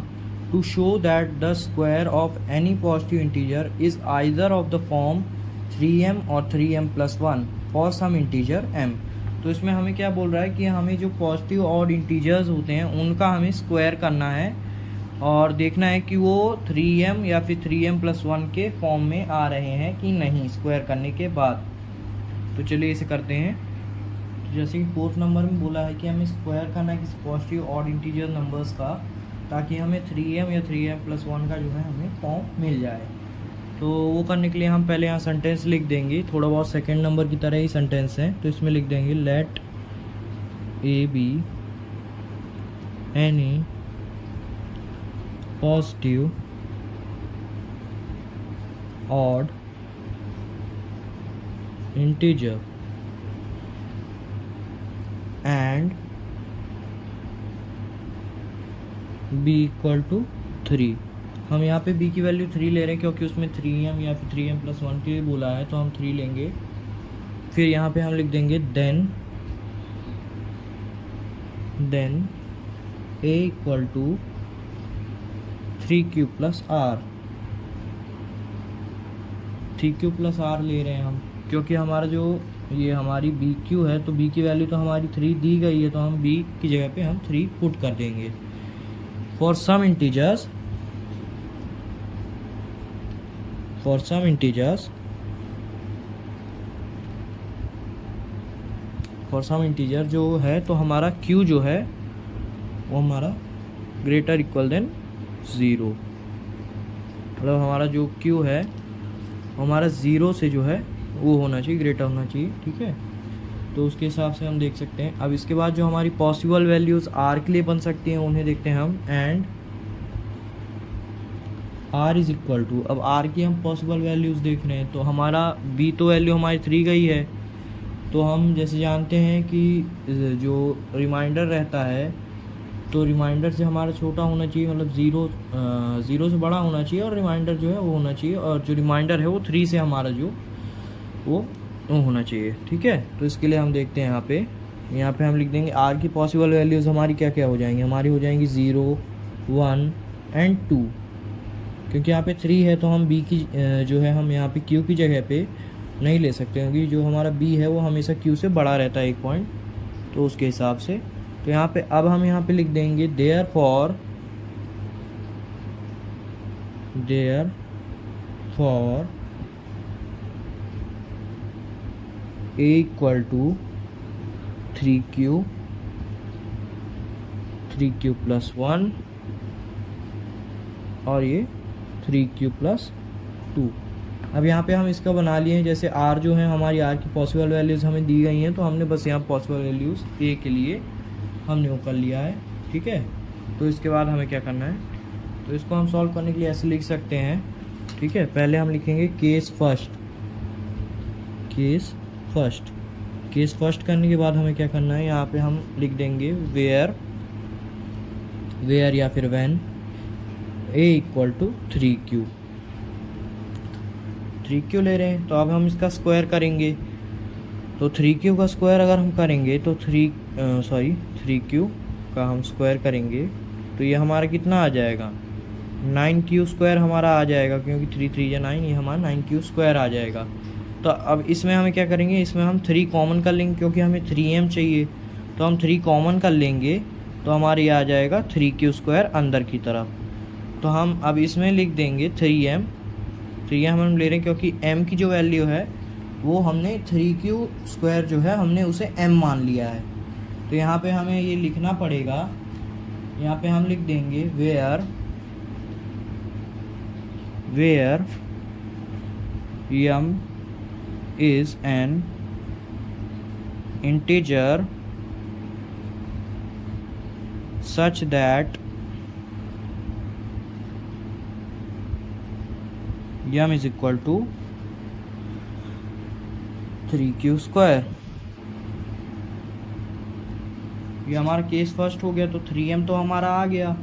[SPEAKER 1] to show that the square of any positive integer is either of the form 3m और 3m+1 for some integer m। तो इसमें हमें क्या बोल रहा है कि हमें जो पॉजिटिव और इंटीजर्स होते हैं उनका हमें स्क्वायर करना है और देखना है कि वो 3m या फिर 3m+1 के फॉर्म में आ रहे हैं कि नहीं स्क्वायर करने के बाद। तो चलिए इसे करते हैं। तो जैसे कि 4th नंबर में बोला है कि हमें स्क्वायर करना है किसी पॉजिटिव और इंटीजर नंबर्स का, ताकि हमें 3m या 3m+1 का जो है हमें फॉर्म मिल जाए। तो वो करने के लिए हम पहले यहाँ सेंटेंस लिख देंगे, थोड़ा बहुत सेकंड नंबर की तरह ही सेंटेंस है। तो इसमें लिख देंगे let a be any positive odd integer and b equal to 3। हम यहाँ पे b की वैल्यू 3 ले रहे हैं क्योंकि उसमें 3m या फिर 3m+1 के लिए बोला है, तो हम 3 लेंगे। फिर यहाँ पे हम लिख देंगे then a equal to 3q+r। 3q+r ले रहे हैं हम क्योंकि हमारा जो ये हमारी bq है, तो b की वैल्यू तो हमारी 3 दी गई है, तो हम b की जगह पे हम 3 पुट कर देंगे। फॉर सम इंटीजर्स जो है, तो हमारा q जो है वो हमारा ग्रेटर इक्वल देन 0, मतलब हमारा जो q है वो हमारा 0 से जो है वो होना चाहिए, ग्रेटर होना चाहिए। ठीक है, तो उसके हिसाब से हम देख सकते हैं। अब इसके बाद जो हमारी पॉसिबल वैल्यूज़ r के लिए बन सकती हैं उन्हें देखते हैं हम। And r is equal to, अब r की हम पॉसिबल वैल्यूज़ देख रहे हैं, तो हमारा b तो वैल्यू हमारी 3 गई है, तो हम जैसे जानते हैं कि जो रिमाइंडर रहता है तो रिमाइंडर से हमारा छोटा होना चाहिए, मतलब 0 से बड़ा होना चाहिए, और रिमाइंडर जो है वो होना चाहिए, और जो रिमाइंडर है वो 3 से हमारा जो वो होना चाहिए। ठीक है, तो इसके लिए हम देखते हैं यहाँ पे हम लिख देंगे r की पॉसिबल वैल्यूज़ हमारी क्या क्या हो जाएंगी, हमारी हो जाएंगी 0, 1 एंड 2। क्योंकि यहाँ पे 3 है तो हम b की जो है हम यहाँ पे q की जगह पे नहीं ले सकते, क्योंकि जो हमारा b है वो हमेशा q से बड़ा रहता है 1 पॉइंट, तो उसके हिसाब से। तो यहाँ पे अब हम यहाँ पे लिख देंगे therefore a equal to 3q+1 और ये 3q+2। अब यहाँ पे हम इसका बना लिए हैं, जैसे r जो है हमारी r की पॉसिबल वैल्यूज़ हमें दी गई हैं, तो हमने बस यहाँ पॉसिबल वैल्यूज़ a के लिए हमने वो कर लिया है। ठीक है, तो इसके बाद हमें क्या करना है, तो इसको हम सॉल्व करने के लिए ऐसे लिख सकते हैं। ठीक है, पहले हम लिखेंगे केस फर्स्ट करने के बाद हमें क्या करना है, यहाँ पे हम लिख देंगे वेयर या फिर when a equal to 3q ले रहे हैं, तो अब हम इसका स्क्वायर करेंगे। तो 3q का स्क्वायर अगर हम करेंगे तो 3q का हम स्क्वायर करेंगे तो ये हमारा कितना आ जाएगा, 9q² हमारा आ जाएगा, क्योंकि 3 3 9, ये हमारा 9q² आ जाएगा। तो अब इसमें हमें क्या करेंगे, इसमें हम 3 कॉमन कर लेंगे, क्योंकि हमें 3m चाहिए, तो हम 3 कॉमन कर लेंगे, तो हमारे ये आ जाएगा 3q² अंदर की तरफ। तो हम अब इसमें लिख देंगे 3m हम ले रहे हैं क्योंकि m की जो वैल्यू है वो हमने 3q² जो है हमने उसे m मान लिया है। तो यहाँ पे हमें ये लिखना पड़ेगा, यहाँ पे हम लिख देंगे where m is an integer such that m is equal to 3q²। ये हमारा केस फर्स्ट हो गया, तो 3m तो हमारा आ गया।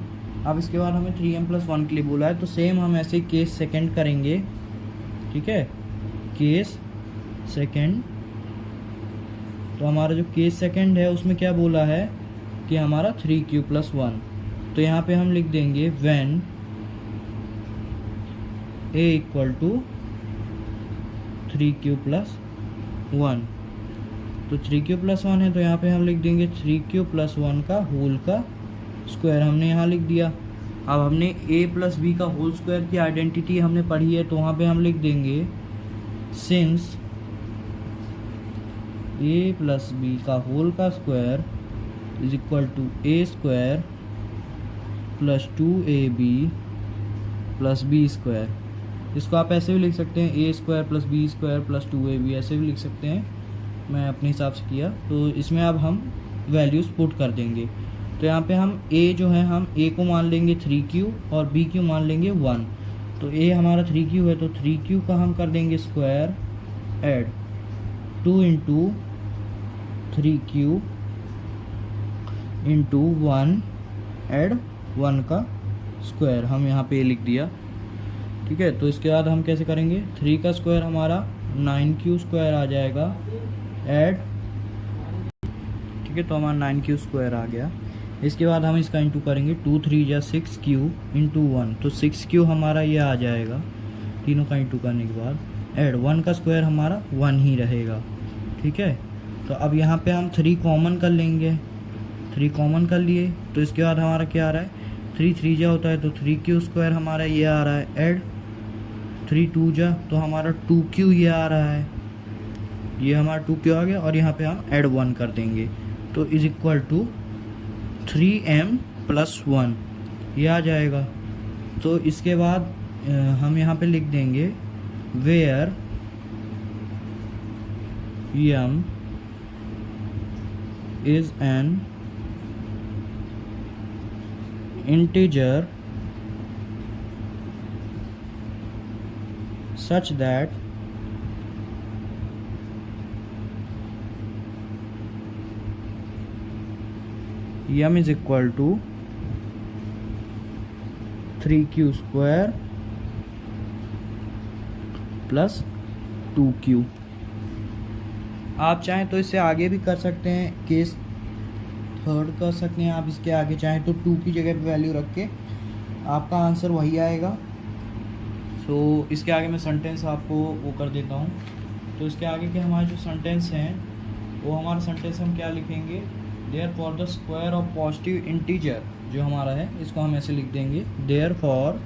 [SPEAKER 1] अब इसके बाद हमें 3m+1 के लिए बोला है, तो सेम हम ऐसे केस सेकंड करेंगे। ठीक है, केस सेकंड तो हमारा जो केस सेकंड है उसमें क्या बोला है कि हमारा 3q + 1। तो यहाँ पे हम लिख देंगे व्हेन a = 3q + 1। तो 3q + 1 है, तो यहाँ पे हम लिख देंगे 3q + 1 का होल का स्क्वायर। हमने यहाँ लिख दिया। अब हमने a + b का होल स्क्वायर की आइडेंटिटी हमने पढ़ी है, तो वहाँ पे हम लिख देंगे सिंस a + b का होल का स्क्वायर = a² + 2ab + b²। इसको आप ऐसे भी लिख सकते हैं a² + b² + 2ab, ऐसे भी लिख सकते हैं, मैं अपने हिसाब से किया। तो इसमें अब हम वैल्यूज़ पुट कर देंगे। तो यहाँ पे हम a जो है, हम a को मान लेंगे 3q और b q मान लेंगे 1। तो a हमारा 3q है, तो 3q का हम कर देंगे स्क्वायर ऐड 2 × 3q × 1 ऐड 1 का स्क्वायर, हम यहाँ पे लिख दिया। ठीक है, तो इसके बाद हम कैसे करेंगे, 3 का स्क्वायर हमारा 9q² आ जाएगा ऐड, ठीक है, तो हमारा 9q² आ गया। इसके बाद हम इसका इंटू करेंगे, 2 3 = 6q × 1, तो 6q हमारा ये आ जाएगा। तीनों का इंटू करने के बाद ऐड 1 का स्क्वायर हमारा 1 ही रहेगा। ठीक है, तो अब यहाँ पे हम 3 कॉमन कर लेंगे। 3 कॉमन कर लिए, तो इसके बाद हमारा क्या आ रहा है, 3 3 जा होता है, तो 3q² हमारा ये आ रहा है ऐड 3 2 जा, तो हमारा 2q ये आ रहा है, ये हमारा 2q आ गया। और यहाँ पे हम ऐड 1 कर देंगे, तो = 3m + 1 ये आ जाएगा। तो इसके बाद हम यहाँ पे लिख देंगे where m is an integer such that m is = 3q² + 2q। आप चाहें तो इससे आगे भी कर सकते हैं, केस थर्ड कर सकते हैं आप। इसके आगे चाहें तो 2 की जगह पे वैल्यू रख के आपका आंसर वही आएगा। सो इसके आगे मैं सेंटेंस आपको वो कर देता हूँ। तो इसके आगे के हमारे जो सेंटेंस हैं, वो हमारा सेंटेंस हम क्या लिखेंगे, therefore the square of positive integer जो हमारा है, इसको हम ऐसे लिख देंगे, therefore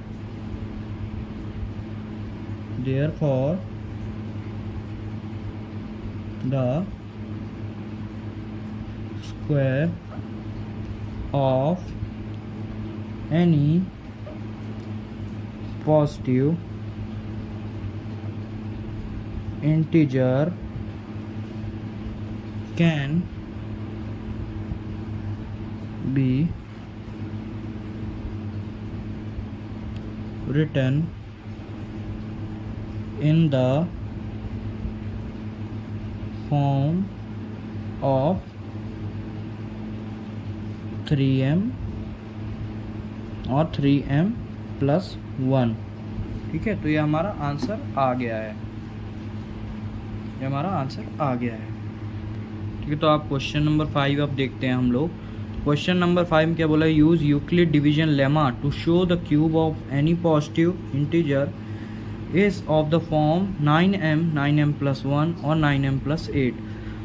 [SPEAKER 1] the square of any positive integer can be written in the form of 3m और 3m + 1। ठीक है, तो ये हमारा आंसर आ गया है, ये हमारा आंसर आ गया है। ठीक है, तो आप क्वेश्चन नंबर 5 अब देखते हैं हम लोग। क्वेश्चन नंबर 5 में क्या बोला है, use Euclid division lemma to show the cube of any positive integer is of the form 9m 9m + 1 और 9m + 8।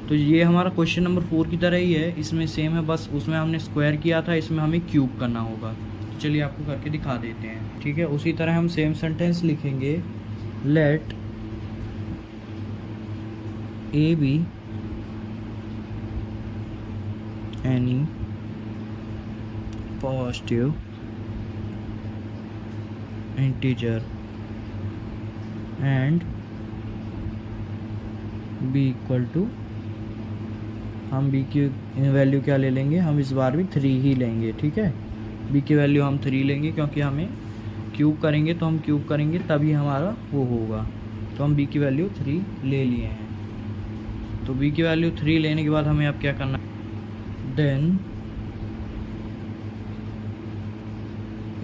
[SPEAKER 1] तो ये हमारा क्वेश्चन नंबर 4 की तरह ही है, इसमें सेम है, बस उसमें हमने स्क्वायर किया था, इसमें हमें क्यूब करना होगा। तो चलिए आपको करके दिखा देते हैं। ठीक है, उसी तरह हम सेम सेंटेंस लिखेंगे, let a be any positive integer and b = हम b की वैल्यू क्या ले लेंगे, हम इस बार भी 3 ही लेंगे। ठीक है, b की वैल्यू हम 3 लेंगे, क्योंकि हमें क्यूब करेंगे, तो हम क्यूब करेंगे तभी हमारा वो होगा। तो हम b की वैल्यू 3 ले लिए हैं। तो b की वैल्यू 3 लेने के बाद हमें अब क्या करना है, देन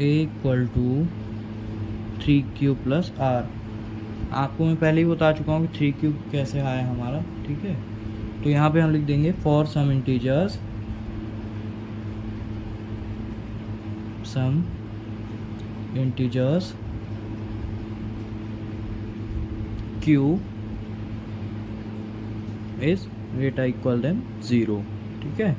[SPEAKER 1] a = 3q + r। आपको मैं पहले ही बता चुका हूँ कि 3q कैसे आया हमारा। ठीक है, तो यहाँ पे हम लिख देंगे for some integers q is greater equal than 0। ठीक है,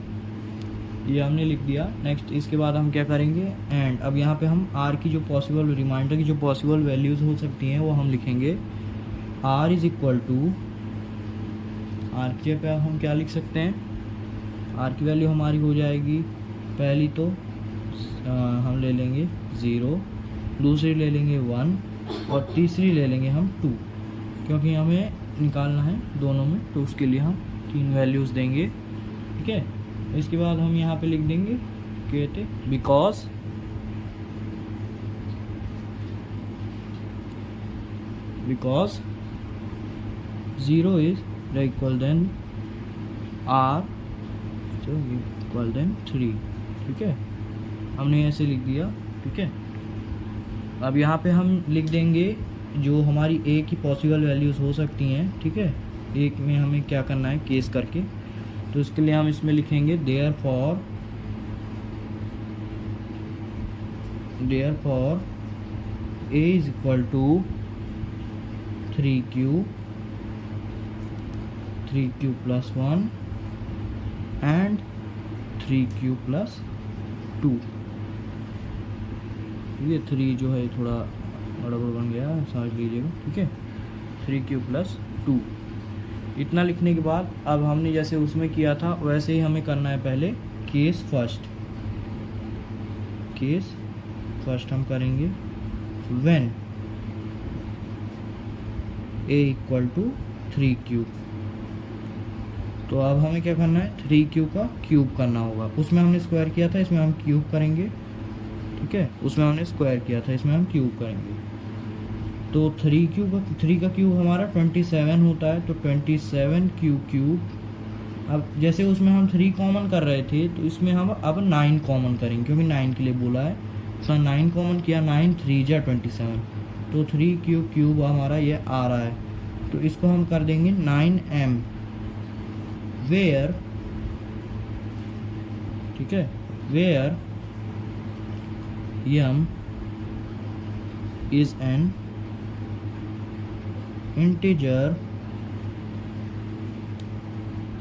[SPEAKER 1] ये हमने लिख दिया। नेक्स्ट इसके बाद हम क्या करेंगे, एंड अब यहाँ पे हम r की जो पॉसिबल रिमाइंडर की जो पॉसिबल वैल्यूज़ हो सकती हैं वो हम लिखेंगे r is equal to, r की जगह हम क्या लिख सकते हैं, r की वैल्यू हमारी हो जाएगी पहली तो हम ले लेंगे 0, दूसरी ले लेंगे 1 और तीसरी ले लेंगे हम 2, क्योंकि हमें निकालना है दोनों में, तो उसके लिए हम 3 वैल्यूज़ देंगे। ठीक है, इसके बाद हम यहाँ पे लिख देंगे कहते because because 0 is equal than r equal than 3। ठीक है, हमने ऐसे लिख दिया। ठीक है, अब यहाँ पे हम लिख देंगे जो हमारी a की पॉसिबल वैल्यूज़ हो सकती हैं। ठीक है, एक में हमें क्या करना है केस करके, तो इसके लिए हम इसमें लिखेंगे there for a is equal to 3q plus 1 and 3q plus 2। ये 3 जो है थोड़ा गड़बड़ बन गया, समझ लीजिएगा। ठीक है, 3q प्लस 2। इतना लिखने के बाद अब हमने जैसे उसमें किया था वैसे ही हमें करना है पहले केस फर्स्ट हम करेंगे when a equal to 3q। तो अब हमें क्या करना है 3q का क्यूब करना होगा, उसमें हमने स्क्वायर किया था, इसमें हम क्यूब करेंगे। ठीक है, उसमें हमने स्क्वायर किया था, इसमें हम क्यूब करेंगे। तो 3 का क्यूब हमारा 27 होता है, तो 27 क्यूब। अब जैसे उसमें हम 3 कॉमन कर रहे थे तो इसमें हम अब 9 कॉमन करेंगे, क्योंकि 9 के लिए बोला है, तो 9 कॉमन किया, 9 3 जा 27, तो 3 क्यूब हमारा ये आ रहा है। तो इसको हम कर देंगे 9m वेयर, ठीक है, where m is an integer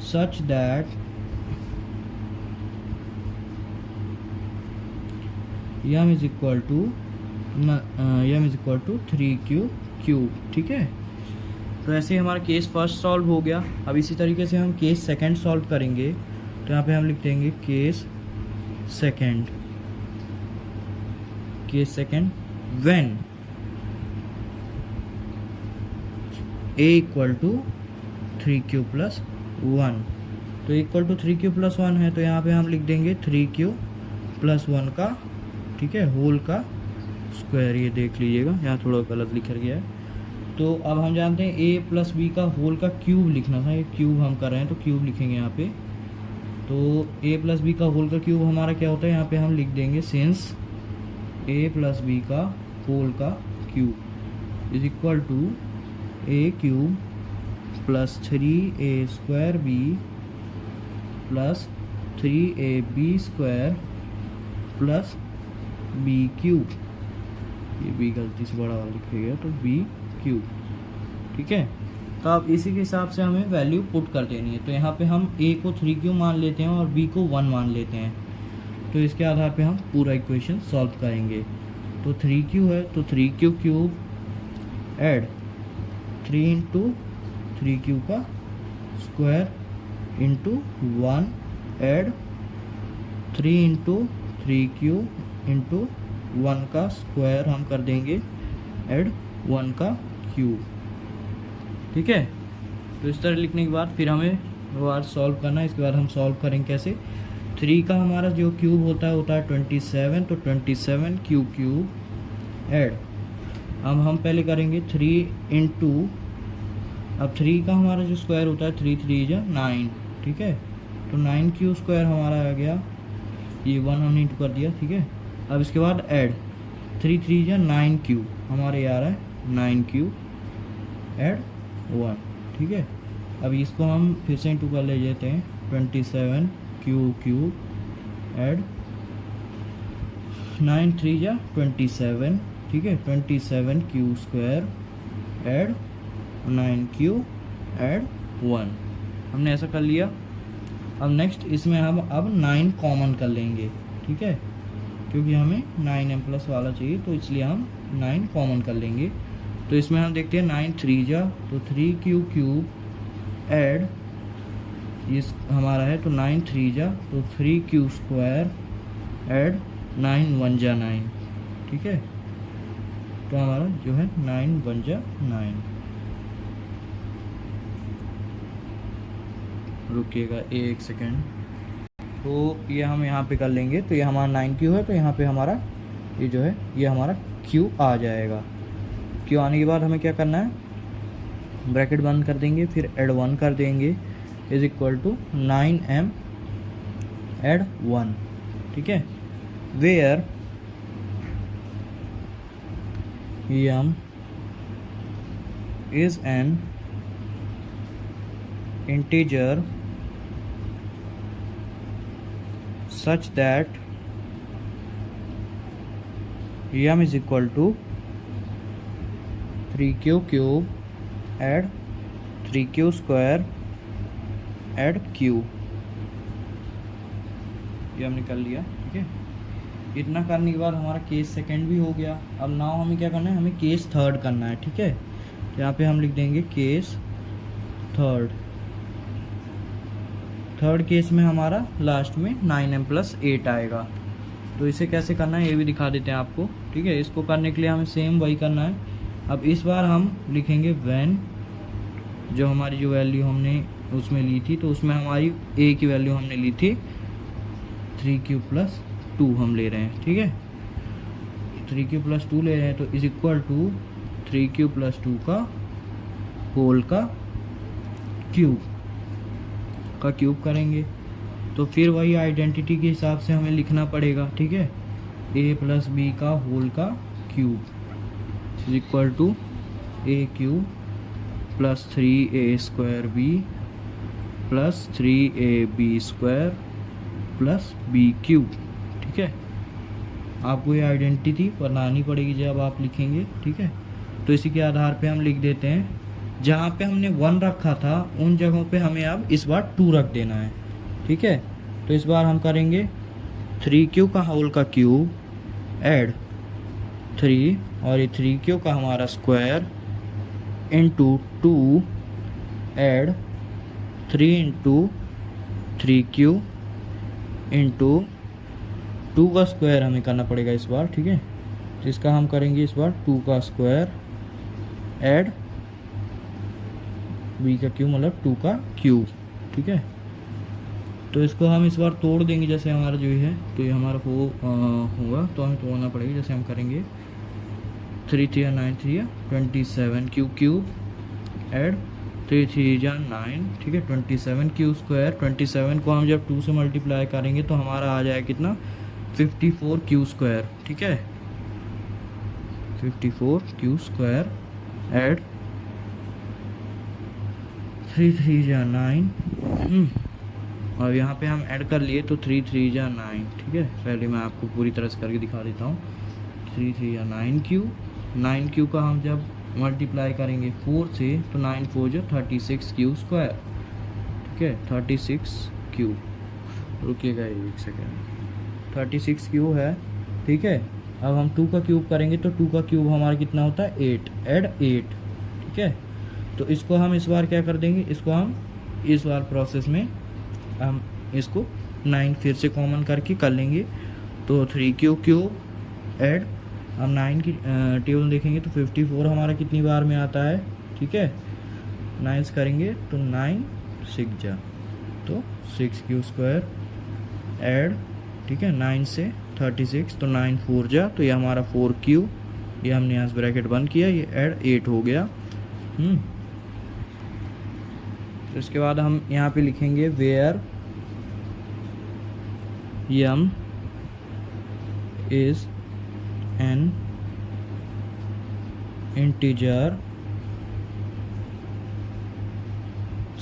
[SPEAKER 1] such that m is equal to 3q cube. ठीक है, तो ऐसे हमारा केस फर्स्ट सॉल्व हो गया। अब इसी तरीके से हम केस सेकंड सॉल्व करेंगे, तो यहाँ पे हम लिख देंगे case second when a equal to 3q plus 1। तो इक्वल टू 3q प्लस 1 है, तो यहाँ पे हम लिख देंगे 3q प्लस 1 का, ठीक है, होल का स्क्वायर। ये देख लीजिएगा यहाँ थोड़ा गलत लिखा गया है। तो अब हम जानते हैं a प्लस बी का होल का क्यूब लिखना था, ये क्यूब हम कर रहे हैं तो क्यूब लिखेंगे यहाँ पे। तो a प्लस बी का होल का क्यूब हमारा क्या होता है, यहाँ पे हम लिख देंगे सिंस a प्लस बी का होल का cube is equal to a cube plus 3a square b plus 3ab square plus b cube. ये b गलती से बड़ा लिखा गया, तो b क्यूब। ठीक है, तो अब इसी के हिसाब से हमें वैल्यू पुट कर देनी है। तो यहाँ पे हम a को 3q मान लेते हैं और b को 1 मान लेते हैं, तो इसके आधार पे हम पूरा इक्वेशन सॉल्व करेंगे। तो 3q है, तो 3q cube add 3 into 3q का square into 1 add 3 into 3q into 1 का स्क्वायर हम कर देंगे ऐड 1 का क्यूब। ठीक है, तो इस तरह लिखने के बाद फिर हमें बार सॉल्व करना है। इसके बाद हम सॉल्व करेंगे कैसे, 3 का हमारा जो क्यूब होता है 27, तो 27 क्यूब ऐड हम पहले करेंगे 3 इंटू, अब 3 का हमारा जो स्क्वायर होता है 3 3 जा 9। ठीक है, तो 9 क्यू स्क्वायर हमारा आ गया, ये 1 हमने इंटू कर दिया। ठीक है, अब इसके बाद ऐड 3 3 जा 9 क्यू हमारे आ रहा है 9 क्यू ऐड 1। ठीक है, अब इसको हम फिर से इंटू कर ले लेते हैं, 27 क्यू ऐड 9 3 या 27, ठीक है, 27 Q square add 9 Q add 1, हमने ऐसा कर लिया। अब नेक्स्ट इसमें हम अब 9 कॉमन कर लेंगे, ठीक है, क्योंकि हमें 9m+ वाला चाहिए तो इसलिए हम 9 कॉमन कर लेंगे। तो इसमें हम देखते हैं 9 3 जा तो 3 क्यूब ऐड इस हमारा है तो 9 3 जा तो 3 स्क्वायर ऐड 9 1 जा 9, ठीक है, तो हमारा जो है 9 1 जा 9। रुकिएगा एक सेकेंड। तो ये हम यहाँ पे कर लेंगे, तो ये हमारा 9 है, तो यहाँ पे हमारा ये जो है ये हमारा Q आ जाएगा। Q आने के बाद हमें क्या करना है, ब्रैकेट बंद कर देंगे, फिर ऐड 1 कर देंगे is equal to 9m add 1, ठीक है, where m is an integer such that m is equal to 3q cube add 3q square add q, ये हमने कर लिया, ठीक है। इतना करने के बाद हमारा केस सेकंड भी हो गया। अब नाउ हमें क्या करना है, हमें केस थर्ड करना है, ठीक है। तो यहाँ पे हम लिख देंगे केस थर्ड केस में हमारा लास्ट में 9m+8 आएगा। तो इसे कैसे करना है ये भी दिखा देते हैं आपको, ठीक है। इसको करने के लिए हमें सेम वही करना है। अब इस बार हम लिखेंगे व्हेन, जो हमारी जो वैल्यू हमने उसमें ली थी, तो उसमें हमारी a की वैल्यू हमने ली थी 3q+2 हम ले रहे हैं, ठीक है, 3q+2 ले रहे हैं, तो इज इक्वल टू 3q+2 का होल का क्यूब करेंगे। तो फिर वही आइडेंटिटी के हिसाब से हमें लिखना पड़ेगा, ठीक है, a+b का होल का cube is equal to a³ + 3a² + 3ab² + b³, ठीक है। आपको ये आइडेंटिटी बनानी पड़ेगी जब आप लिखेंगे, ठीक है। तो इसी के आधार पे हम लिख देते हैं, जहाँ पे हमने 1 रखा था उन जगहों पे हमें अब इस बार 2 रख देना है, ठीक है। तो इस बार हम करेंगे 3q का होल का क्यूब ऐड 3 और ये 3q का हमारा square into 2 add 3 into 3q into 2 का स्क्वायर हमें करना पड़ेगा इस बार, ठीक है। तो इसका हम करेंगे इस बार 2 का स्क्वायर ऐड b का क्यूब मतलब 2 का क्यूब, ठीक है। तो इसको हम इस बार तोड़ देंगे, जैसे हमारा जो है, तो ये हमारा होगा, तो हमें तोड़ना पड़ेगा। जैसे हम करेंगे 3 3 9 3 27 क्यूब ऐड 3 3 9, ठीक है, 27 स्क्वायर। 27 को हम जब 2 से मल्टीप्लाई करेंगे तो हमारा आ जाएगा कितना, 54 स्क्वायर, ठीक है, 54 स्क्वायर ऐड 3 3 9, और यहाँ पे हम ऐड कर लिए तो 3 3 9, ठीक है। पहले मैं आपको पूरी तरह से करके दिखा देता हूँ। 3 3 9 का हम जब मल्टीप्लाई करेंगे 4 से तो 9 4 36 स्क्वायर, ठीक है, 36 रुकिएगा एक सेकेंड, 36 है, ठीक है। अब हम 2 का क्यूब करेंगे तो 2 का क्यूब हमारा कितना होता है, 8 ऐड 8, ठीक है। तो इसको हम इस बार क्या कर देंगे, इसको हम इस बार प्रोसेस में हम इसको 9 फिर से कॉमन करके कर लेंगे। तो 3q³ ऐड, हम 9 की टेबल देखेंगे तो 54 हमारा कितनी बार में आता है, ठीक है। 9 करेंगे तो 9 6 जा तो 6q² ऐड, ठीक है, 9 से 36 तो 9 4 जा तो ये हमारा 4q, ये हमने यहाँ से ब्रैकेट बंद किया, ये ऐड 8 हो गया। तो इसके बाद हम यहाँ पे लिखेंगे where m is an integer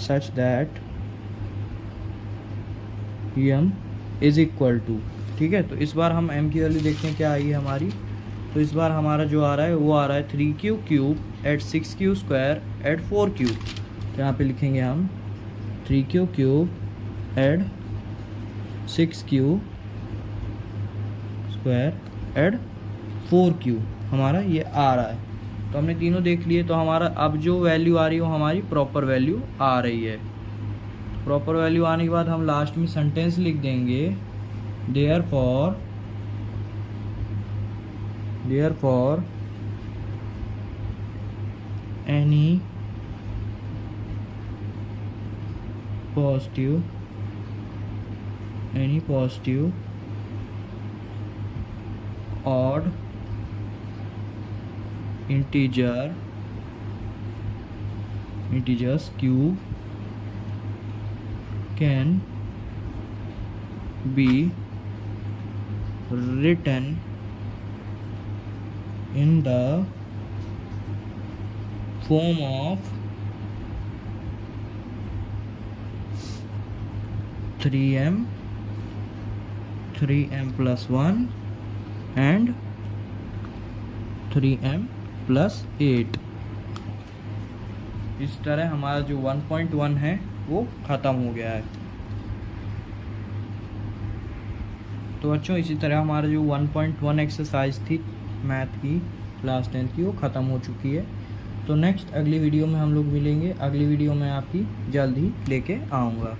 [SPEAKER 1] such that m is equal to, ठीक है। तो इस बार हम m की वैल्यू देखते हैं क्या आई है हमारी। तो इस बार हमारा जो आ रहा है वो आ रहा है 3q cube eight 6q square eight 4q। तो यहाँ पे लिखेंगे हम 3q cube eight 6q square eight 4q हमारा ये आ रहा है। तो हमने तीनों देख लिए। तो हमारा अब जो वैल्यू आ रही है वो हमारी प्रॉपर वैल्यू आ रही है। प्रॉपर वैल्यू आने के बाद हम लास्ट में सेंटेंस लिख देंगे therefore any positive odd integers cube can be written in the form of 3m plus 1 and 3m plus 8। इस तरह हमारा जो 1.1 है वो ख़त्म हो गया है। तो बच्चों इसी तरह हमारा जो 1.1 एक्सरसाइज थी मैथ की क्लास 10 की वो ख़त्म हो चुकी है। तो नेक्स्ट अगली वीडियो में हम लोग मिलेंगे। अगली वीडियो में आपकी जल्द ही लेके आऊँगा।